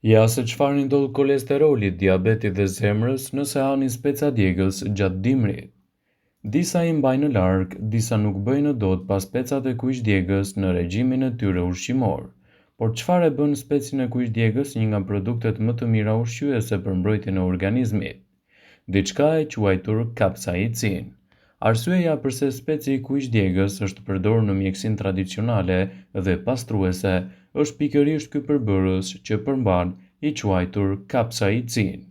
Ja se çfarë ndodh kolesterolit, diabetit dhe zemrës nëse hani speca djegës gjatë dimrit. Disa i mbajnë në larg, disa nuk bëjnë dot pas specat e kuq djegës në regjimin e tyre ushqimor. Por çfarë e bën specin e kuq djegës një nga produktet më të mira ushqyese për mbrojtjen e organizmit? Diçka e quajtur kapsaicin. Arsyeja pse speci i kuq djegës është përdorur në mjekësinë tradicionale dhe pastruese është pikërisht ky përbërës që përmban i quajtur kapsaicin.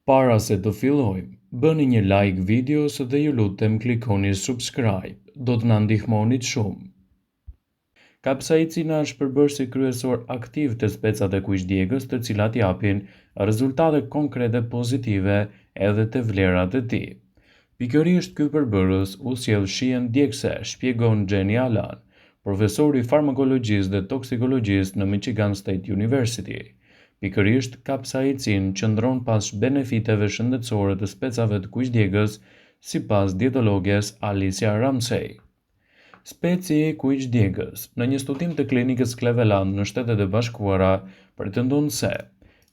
Para se të fillojmë, bëni një like videos dhe ju lutem klikoni subscribe, do të na ndihmonit shumë. Kapsaicina është përbërësi kryesor aktiv të specat e kuq djegës, të cilat japin rezultate konkrete pozitive edhe te vlerat e tij. Pikërisht ky përbërës u sjell shihen djegëse, shpjegon Jenny Alan, profesor i farmakologjisë dhe toksikologjisë në Michigan State University. Pikërisht kapsaicin qëndron pas benefiteve shëndetësore të specave të kuq djegës, sipas dietologes Alicia Ramsey. Speci i kuq djegës. Në një studim të klinikës Cleveland në Shtetet e Bashkuara, pretendon se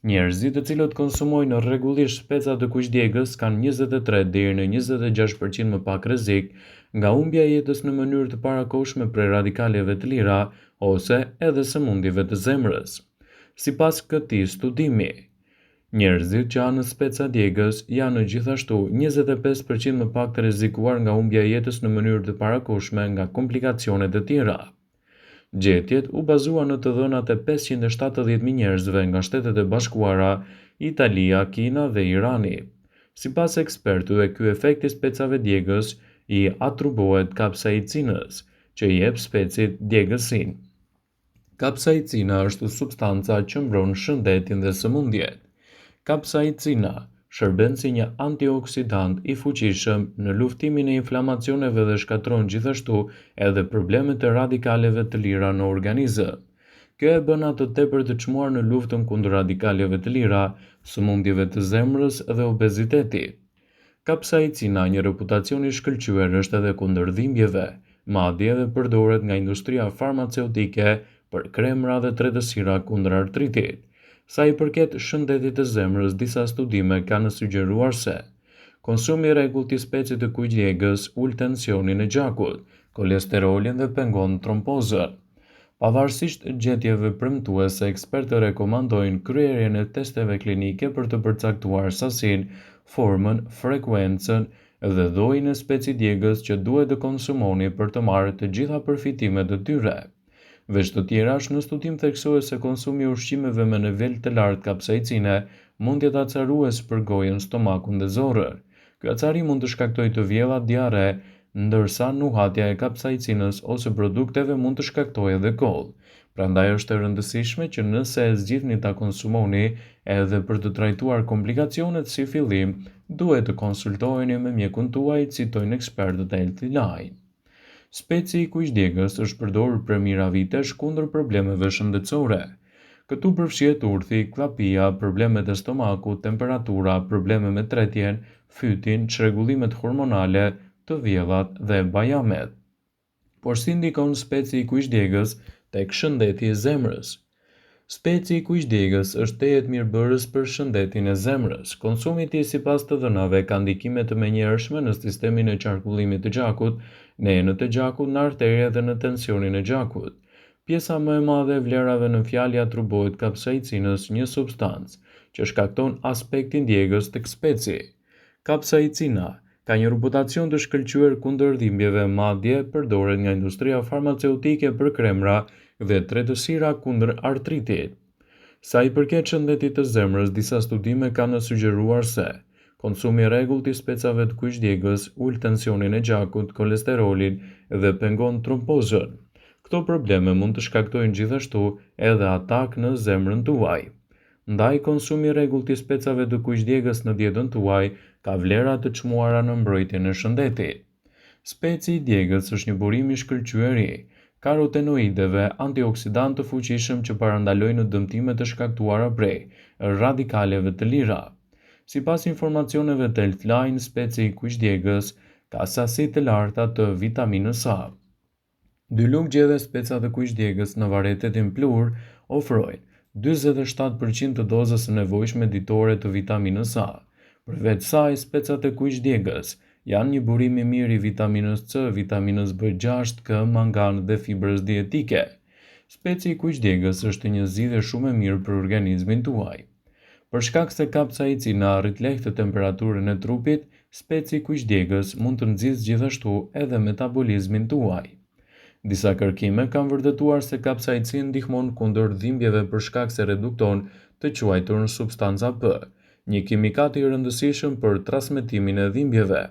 njerëzit të cilët konsumojnë rregullisht speca të kuq djegës kanë 23 deri në 26% më pak rrezik nga humbja e jetës në mënyrë të parakohshme prej radikaleve të lira ose edhe sëmundjeve të zemrës. Sipas këtij studimi, njerëzit që hanë speca djegës janë gjithashtu 25% më pak të rrezikuar nga humbja e jetës në mënyrë të parakohshme nga komplikacionet e tjera. Gjetjet u bazuan në të dhënat e 570.000 njerëzve nga Shtetet e Bashkuara, Italia, Kina dhe Irani. Sipas ekspertëve, ky efekt i specave djegës i atribuohet kapsaicinës, që i jep specit djegësinë. Kapsaicina është substanca që mbron shëndetin dhe sëmundjet. Kapsaicina shërben si një antioksidant i fuqishëm në luftimin e inflamacioneve dhe shkatërron gjithashtu edhe problemet e radikaleve të lira në organizëm. Kjo e bën atë tepër të çmuar në luftën kundër radikaleve të lira, sëmundjeve të zemrës dhe obezitetit. Kapsaicina, një reputacion i shkëlqyer, është edhe kundër dhimbjeve, madje edhe përdoret nga industria farmaceutike për kremra dhe tretësira kundër artritit. Sa i përket shëndetit të zemrës, disa studime kanë sugjeruar se konsumi i rregullt i specit të kuq djegës ul tensionin e gjakut, kolesterolin dhe pengon trombozën. Pavarësisht gjetjeve premtuese, ekspertë rekomandojnë kryerjen e testeve klinike për të përcaktuar sasinë, formën, frekuencën dhe llojin e specit djegës që duhet të konsumoni për të marrë të gjitha përfitimet e tyre. Veç të tjerash, në studim theksohet se konsumi i ushqimeve me nivel të lartë kapsaicine mund të jetë acarues për gojën, stomakun dhe zorrën. Ky acarim mund të shkaktojë të vjellat, diare, ndërsa nuhatja e kapsaicinës ose produkteve mund të shkaktojë edhe koll. Prandaj është e rëndësishme që nëse e zgjidhni ta konsumoni edhe për të trajtuar komplikacionet si fillim, duhet të konsultoheni me mjekun tuaj, citojnë ekspertët e Healthline. Speci i kuq djegës është përdorur për mijëra vitesh kundër problemeve shëndetësore. Këtu përfshihet urthi, llapia, problemet e stomakut, temperatura, probleme me tretjen, fytin, çrregullimet hormonale, të vjellat dhe bajamet. Por si ndikon speci i kuq djegës tek shëndeti i zemrës? Speci i kuq djegës është tejet mirëbërës për shëndetin e zemrës. Konsumi i tij sipas të dhënave ka ndikime të menjëhershme në sistemin e qarkullimit të gjakut, në enët e gjakut, në arterje dhe në tensionin e gjakut. Pjesa më e madhe e vlerave në fjalë atribuohet kapsaicinës, një substancë që shkakton aspektin djegës tek speci. Kapsaicina ka një reputacion të shkëlqyer kundër dhimbjeve, madje përdoret nga industria farmaceutike për kremra dhe tretësira kundër artritit. Sa i përket shëndetit të zemrës, disa studime kanë sugjeruar se konsumi i rregullt i specave të kuq djegës ul tensionin e gjakut, kolesterolin dhe pengon trombozën. Këto probleme mund të shkaktojnë gjithashtu edhe atak në zemrën tuaj. Ndaj konsumi i rregullt i specave të kuq djegës në dietën tuaj ka vlera të çmuara në mbrojtjen e shëndetit. Speci i djegës është një burim i shkëlqyer i karotenoideve, antioksidantë të fuqishëm që parandalojnë dëmtimet të shkaktuara prej radikaleve të lira. Sipas informacioneve të Healthline, speci i kuq djegës ka sasi të larta të vitaminës A. Dy lugë gjedhë speca të kuq djegës në varietetin plur ofrojnë 47% të dozës së nevojshme ditore të vitaminës A. Përveç saj, specat e kuq djegës janë një burim i mirë i vitaminës C, vitaminës B6, K, mangan dhe fibrës dietike. Speci i kuq djegës është një zgjidhje shumë e mirë për organizmin tuaj. Për shkak se kapsaicina arrit lehtë temperaturën e trupit, speci i kuq djegës mund të nxjisë gjithashtu edhe metabolizmin tuaj. Disa kërkime kanë vërtetuar se kapsaicin ndihmon kundër dhimbjeve për shkak se redukton të quajturën substanca P, një kimikat i rëndësishëm për transmetimin e dhimbjeve.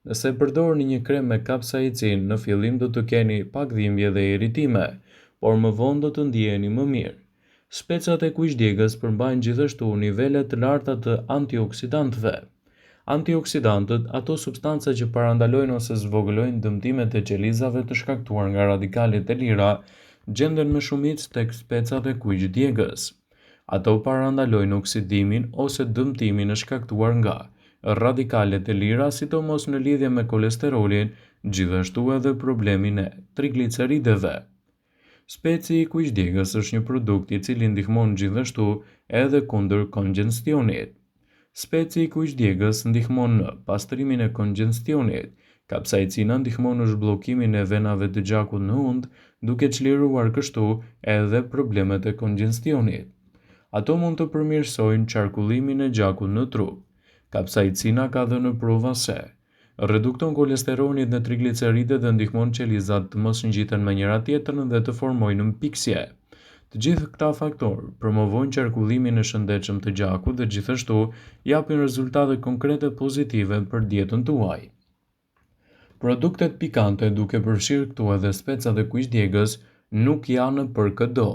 Nëse përdorni një krem me kapsaicin, në fillim do të keni pak dhimbje dhe irritime, por më vonë do të ndiheni më mirë. Specat e kuq djegës përmbajnë gjithashtu nivele të larta të antioksidantëve. Antioksidantët, ato substanca që parandalojnë ose zvogëlojnë dëmtimet e qelizave të shkaktuar nga radikalet e lira, gjenden më shumicë tek specat e kuq djegës. Ato parandalojnë oksidimin ose dëmtimin e shkaktuar nga radikalet e lira, sidomos në lidhje me kolesterolin, gjithashtu edhe problemin e trigliceridëve. Speci i kuq djegës është një produkt i cili ndihmon gjithashtu edhe kundër kongestionit. Speci i kuq djegës ndihmon në pastrimin e kongestionit. Kapsaicina ndihmon në zhbllokimin e venave të gjakut në undë, duke çliruar kështu edhe problemet e kongestionit. Ato mund të përmirësojnë qarkullimin e gjakut në trup. Kapsaicina ka dhënë prova se redukton kolesterolin dhe trigliceridet dhe ndihmon qelizat të mos ngjiten me njëra tjetrën dhe të formojnë mpikësje. Të gjithë këta faktorë promovojnë qarkullimin e shëndetshëm të gjakut dhe gjithashtu japin rezultate konkrete pozitive për dietën tuaj. Produktet pikante, duke përfshirë këtu edhe specat e kuq djegës, nuk janë për çdo.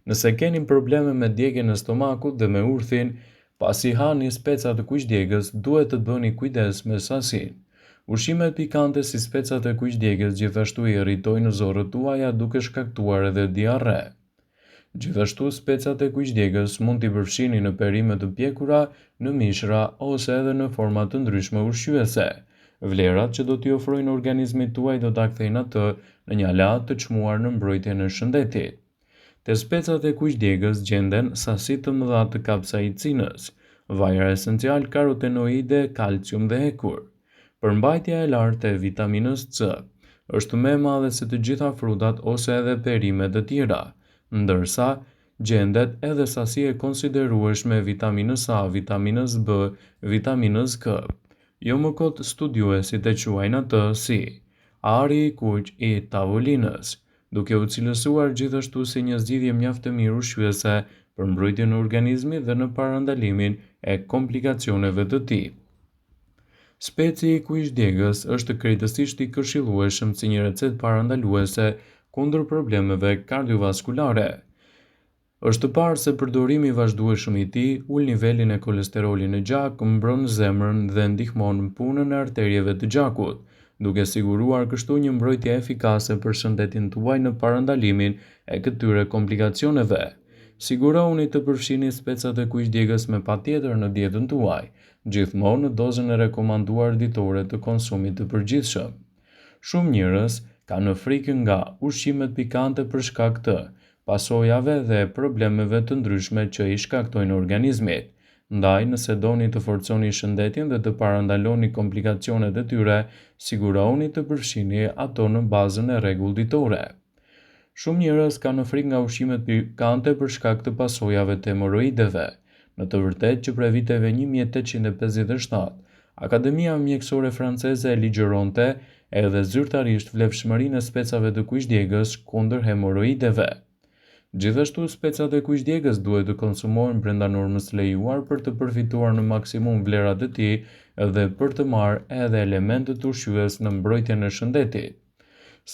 Nëse keni probleme me djegjen e stomakut dhe me urthin, pasi hani specat e kuq djegës, duhet të bëni kujdes me sasinë. Ushqimet pikante si specat e kuq djegës gjithashtu i irritojnë zorët tuaja duke shkaktuar edhe diarre. Gjithashtu, specat e kuq djegës mund t'i përfshini në perime të pjekura, në mishra ose edhe në forma të ndryshme ushqyese. Vlerat që do t'i ofrojnë organizmit tuaj do ta kthejnë atë në një aleat të çmuar në mbrojtjen e shëndetit. Te specat e kuq djegës gjenden sasi të mëdha të kapsaicinës, vajra esencial, karotenoide, kalcium dhe hekur. Përmbajtja e lartë e vitaminës C është më e madhe se të gjitha frutat ose edhe perimet të tjera, ndërsa gjendet edhe sasi e konsiderueshme e vitaminës A, vitaminës B, vitaminës K. Jo më kot studiuesit e quajnë atë si ari i kuq i tavolinës, duke u cilësuar gjithashtu si një zgjidhje mjaft e mirë ushqyese për mbrojtjen e organizmit dhe në parandalimin e komplikacioneve të tij. Speci i kuq djegës është krejtësisht i këshillueshëm si një recetë parandaluese kundër problemeve kardiovaskulare. Është parë se përdorimi i vazhdueshëm i tij ul nivelin e kolesterolit në gjak, mbron zemrën dhe ndihmon punën e arterieve të gjakut, duke siguruar kështu një mbrojtje efikase për shëndetin tuaj në parandalimin e këtyre komplikacioneve. Sigurohuni të përfshini specat e kuq djegës me patjetër në dietën tuaj, gjithmonë në dozën e rekomanduar ditore të konsumit të përgjithshëm. Shumë njerëz kanë frikë nga ushqimet pikante për shkak të pasojave dhe problemeve të ndryshme që i shkaktojnë organizmit. Ndaj, nëse doni të forconi shëndetin dhe të parandaloni komplikacionet e tyre, sigurohuni të përfshini ato në bazën e rregull ditore. Shumë njerëz kanë frikë nga ushqimet pikante për shkak të pasojave të hemoroideve. Në të vërtetë që prej viteve 1857, Akademia Mjekësore Franceze e ligjëronte edhe zyrtarisht vlefshmërinë e specave të kuq djegës kundër hemoroideve. Gjithashtu, specat e kuq djegës duhet të konsumohen brenda normës lejuar për të përfituar në maksimum vlerat e tij dhe për të marrë edhe elementet ushqyes në mbrojtjen e shëndetit.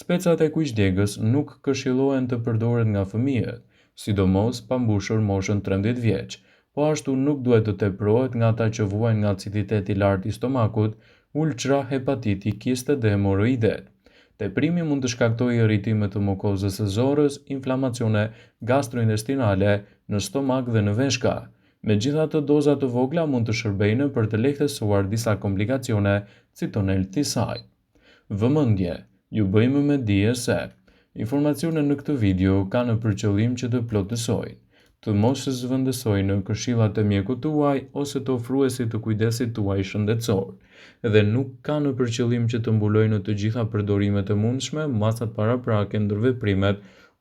Specat e kuq djegës nuk këshillohen të përdoret nga fëmijët, sidomos pa mbushur moshën 13 vjeç. Po ashtu nuk duhet të teprohet nga ata që vuajnë nga aciditeti i lartë i stomakut, ulçra, hepatiti, kiste dhe hemoroidet. Teprimi mund të shkaktojë irritime të mukozës së zorrës, inflamacione gastrointestinale në stomak dhe në veshka. Megjithatë, doza të vogla mund të shërbejnë për të lehtësuar disa komplikacione, si tonel thisaj. Vëmendje, ju bëjmë me dije se informacionet në këtë video kanë për qëllim që të plotësojnë të mos zhvendësojë në këshillat e mjekut tuaj ose të ofruesit të kujdesit tuaj shëndetësor, dhe nuk ka në përqëllim që të mbulojë në të gjitha përdorimet e mundshme masat paraprake ndër veprimet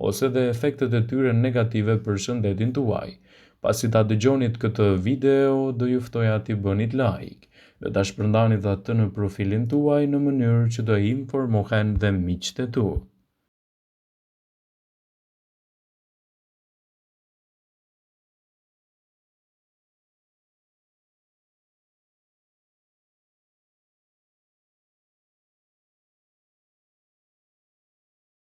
ose dhe efektet e tyre negative për shëndetin tuaj. Pasi ta dëgjonit këtë video, do ju ftoja t'i bënit like dhe ta shpërndanit atë në profilin tuaj në mënyrë që të informohen dhe miqtë e tu.